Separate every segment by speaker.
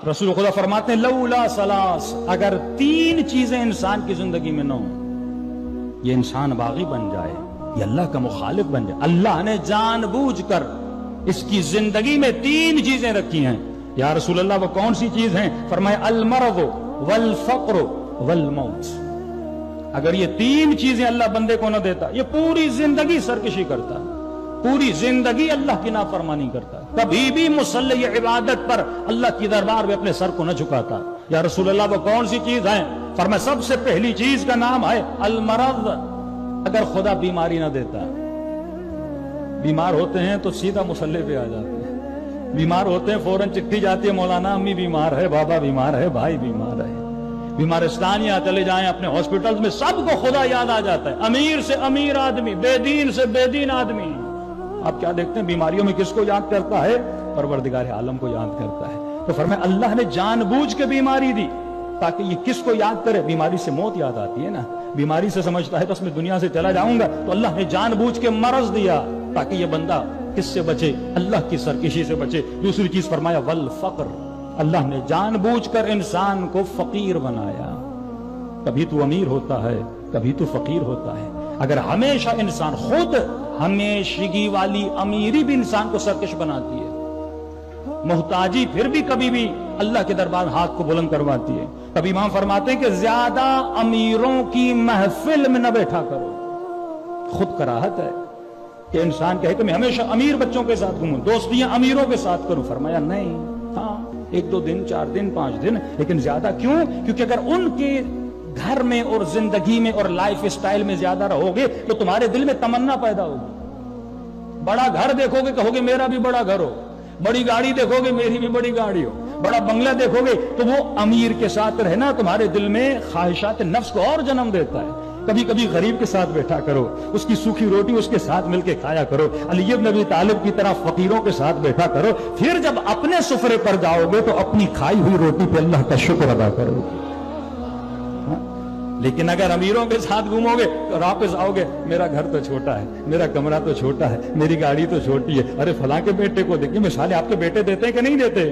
Speaker 1: رسول خدا فرماتے ہیں لولا ثلاث، اگر تین چیزیں انسان کی زندگی میں نہ ہوں، یہ انسان باغی بن جائے، یہ اللہ کا مخالف بن جائے۔ اللہ نے جان بوجھ کر اس کی زندگی میں تین چیزیں رکھی ہیں۔ یا رسول اللہ وہ کون سی چیز ہیں؟ فرمایا المرض والفقر والموت۔ اگر یہ تین چیزیں اللہ بندے کو نہ دیتا، یہ پوری زندگی سرکشی کرتا، پوری زندگی اللہ کی نافرمانی کرتا، کبھی بھی مصلی عبادت پر اللہ کی دربار میں اپنے سر کو نہ جھکاتا۔ یا رسول اللہ وہ کون سی چیز ہیں؟ فرمایا سب سے پہلی چیز کا نام ہے المرض۔ اگر خدا بیماری نہ دیتا، بیمار ہوتے ہیں تو سیدھا مصلی پہ آ جاتے ہیں، بیمار ہوتے ہیں فوراً چٹھی جاتی ہے، مولانا امی بیمار ہے، بابا بیمار ہے، بھائی بیمار ہے۔ بیمارستان یا چلے جائیں اپنے ہاسپٹل میں، سب کو خدا یاد آ جاتا ہے، امیر سے امیر آدمی، بے دین سے بے دین آدمی۔ آپ کیا دیکھتے ہیں بیماریوں میں کس کو یاد کرتا ہے؟ پروردگار عالم کو یاد کرتا ہے۔ تو فرمایا اللہ نے جان بوجھ کے بیماری دی تاکہ یہ کس کو یاد کرے؟ بیماری سے موت یاد آتی ہے نا، بیماری سے سمجھتا ہے تو اس میں دنیا سے چلا جاؤں گا، تو اللہ نے جان بوجھ کے مرض دیا تاکہ یہ بندہ کس سے بچے؟ اللہ کی سرکشی سے بچے۔ دوسری چیز فرمایا والفقر، اللہ نے جان بوجھ کر انسان کو فقیر بنایا۔ کبھی تو امیر ہوتا ہے، کبھی تو فقیر ہوتا ہے۔ اگر ہمیشہ انسان خود ہمیشگی والی امیری بھی انسان کو سرکش بناتی ہے، محتاجی پھر بھی کبھی بھی اللہ کے دربار ہاتھ کو بلند کرواتی ہے۔ کبھی امام فرماتے ہیں کہ زیادہ امیروں کی محفل میں نہ بیٹھا کرو۔ خود کراہت ہے کہ انسان کہے کہ میں ہمیشہ امیر بچوں کے ساتھ گھوموں، دوستیاں امیروں کے ساتھ کروں۔ فرمایا نہیں، ہاں 1-2 دن 4 دن 5 دن، لیکن زیادہ کیوں؟ کیونکہ اگر ان کے گھر میں اور زندگی میں اور لائف اسٹائل میں زیادہ رہو گے تو تمہارے دل میں تمنا پیدا ہوگی۔ بڑا گھر دیکھو گے کہو گے میرا بھی بڑا گھر ہو، بڑی گاڑی دیکھو گے میری بھی بڑی گاڑی ہو، بڑا بنگلہ دیکھو گے تو وہ امیر کے ساتھ رہنا تمہارے دل میں خواہشات نفس کو اور جنم دیتا ہے۔ کبھی کبھی غریب کے ساتھ بیٹھا کرو، اس کی سوکھی روٹی اس کے ساتھ مل کے کھایا کرو، علی بن ابی طالب کی طرح فقیروں کے ساتھ بیٹھا کرو۔ پھر جب اپنے سفرے پر جاؤ گے تو اپنی کھائی ہوئی روٹی پہ اللہ کا شکر ادا کرو۔ لیکن اگر امیروں کے ساتھ گھومو گے تو واپس آؤ گے، میرا گھر تو چھوٹا ہے، میرا کمرہ تو چھوٹا ہے، میری گاڑی تو چھوٹی ہے، ارے فلاں کے بیٹے کو دیکھیں۔ مثالیں آپ کے بیٹے دیتے ہیں کہ نہیں دیتے؟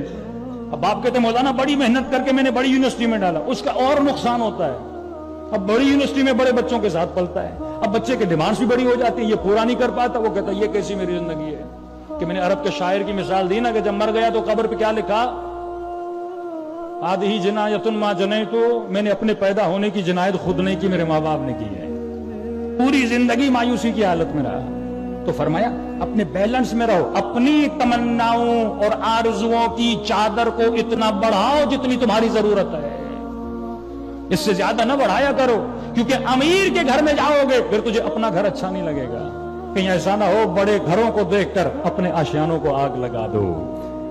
Speaker 1: اب آپ کہتے ہیں مولانا بڑی محنت کر کے میں نے بڑی یونیورسٹی میں ڈالا، اس کا اور نقصان ہوتا ہے۔ اب بڑی یونیورسٹی میں بڑے بچوں کے ساتھ پلتا ہے، اب بچے کے ڈیمانڈز بھی بڑی ہو جاتی ہیں، یہ پورا نہیں کر پاتا، وہ کہتا ہے یہ کیسی میری زندگی ہے؟ کہ میں نے عرب کے شاعر کی مثال دی نا کہ جب مر گیا تو قبر پہ کیا لکھا؟ آدھی جنایت ما جنیتو، میں نے اپنے پیدا ہونے کی جنایت خود نہیں کی، میرے ماں باپ نے کی ہے۔ پوری زندگی مایوسی کی حالت میں رہا۔ تو فرمایا اپنے بیلنس میں رہو، اپنی تمناؤں اور آرزوؤں کی چادر کو اتنا بڑھاؤ جتنی تمہاری ضرورت ہے، اس سے زیادہ نہ بڑھایا کرو، کیونکہ امیر کے گھر میں جاؤ گے پھر تجھے اپنا گھر اچھا نہیں لگے گا۔ کہیں ایسا نہ ہو بڑے گھروں کو دیکھ کر اپنے آشیانوں کو آگ لگا دو۔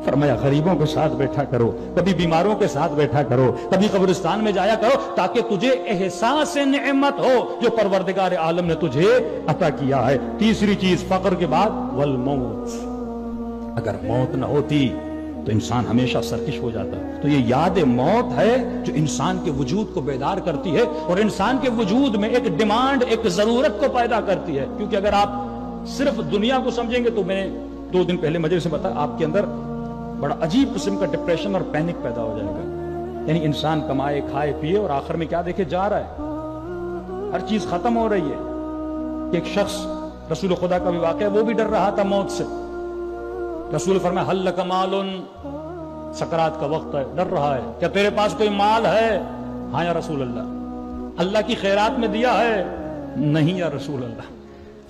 Speaker 1: فرمایا غریبوں کے ساتھ بیٹھا کرو، کبھی بیماروں کے ساتھ بیٹھا کرو، کبھی قبرستان میں جایا کرو، تاکہ تجھے احساس نعمت ہو جو پروردگار عالم نے تجھے عطا کیا ہے۔ تیسری چیز فقر کے بعد والموت، اگر موت نہ ہوتی تو انسان ہمیشہ سرکش ہو جاتا۔ تو یہ یاد موت ہے جو انسان کے وجود کو بیدار کرتی ہے اور انسان کے وجود میں ایک ڈیمانڈ، ایک ضرورت کو پیدا کرتی ہے۔ کیونکہ اگر آپ صرف دنیا کو سمجھیں گے تو میں نے 2 دن پہلے مجھے سے بتا، آپ کے اندر بڑا عجیب قسم کا ڈپریشن اور پینک پیدا ہو جائے گا۔ یعنی انسان کمائے کھائے پیے اور آخر میں کیا دیکھے جا رہا ہے، ہر چیز ختم ہو رہی ہے۔ ایک شخص رسول خدا کا بھی واقعہ، وہ بھی ڈر رہا تھا موت سے۔ رسول فرمایا حل لک مال، سکرات کا وقت ہے، ڈر رہا ہے، کیا تیرے پاس کوئی مال ہے؟ ہاں یا رسول اللہ۔ اللہ کی خیرات میں دیا ہے؟ نہیں یا رسول اللہ۔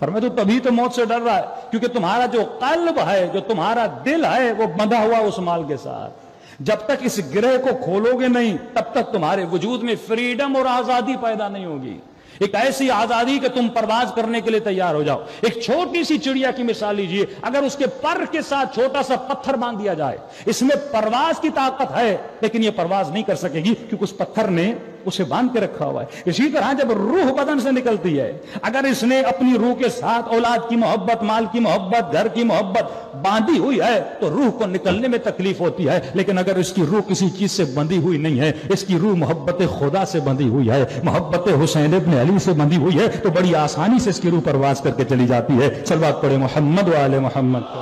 Speaker 1: فرمایا تو تبھی تو موت سے ڈر رہا ہے کیونکہ تمہارا جو قلب ہے، جو تمہارا دل ہے، وہ بندھا ہوا اس مال کے ساتھ۔ جب تک اس گرہ کو کھولو گے نہیں تب تک تمہارے وجود میں فریڈم اور آزادی پیدا نہیں ہوگی۔ ایک ایسی آزادی کہ تم پرواز کرنے کے لیے تیار ہو جاؤ۔ ایک چھوٹی سی چڑیا کی مثال لیجئے، اگر اس کے پر کے ساتھ چھوٹا سا پتھر باندھ دیا جائے، اس میں پرواز کی طاقت ہے لیکن یہ پرواز نہیں کر سکے گی کیونکہ اس پتھر نے اسے باندھ کے رکھا ہوا ہے۔ اسی طرح جب روح بدن سے نکلتی ہے، اگر اس نے اپنی روح کے ساتھ اولاد کی محبت، مال کی محبت، گھر کی محبت باندھی ہوئی ہے تو روح کو نکلنے میں تکلیف ہوتی ہے، لیکن اگر اس کی روح کسی چیز سے بندھی ہوئی نہیں ہے، اس کی روح محبت خدا سے بندھی ہوئی ہے، محبت حسین ابن علی سے بندھی ہوئی ہے، تو بڑی آسانی سے اس کی روح پرواز کر کے چلی جاتی ہے۔ صلوات پڑھے محمد و آل محمد۔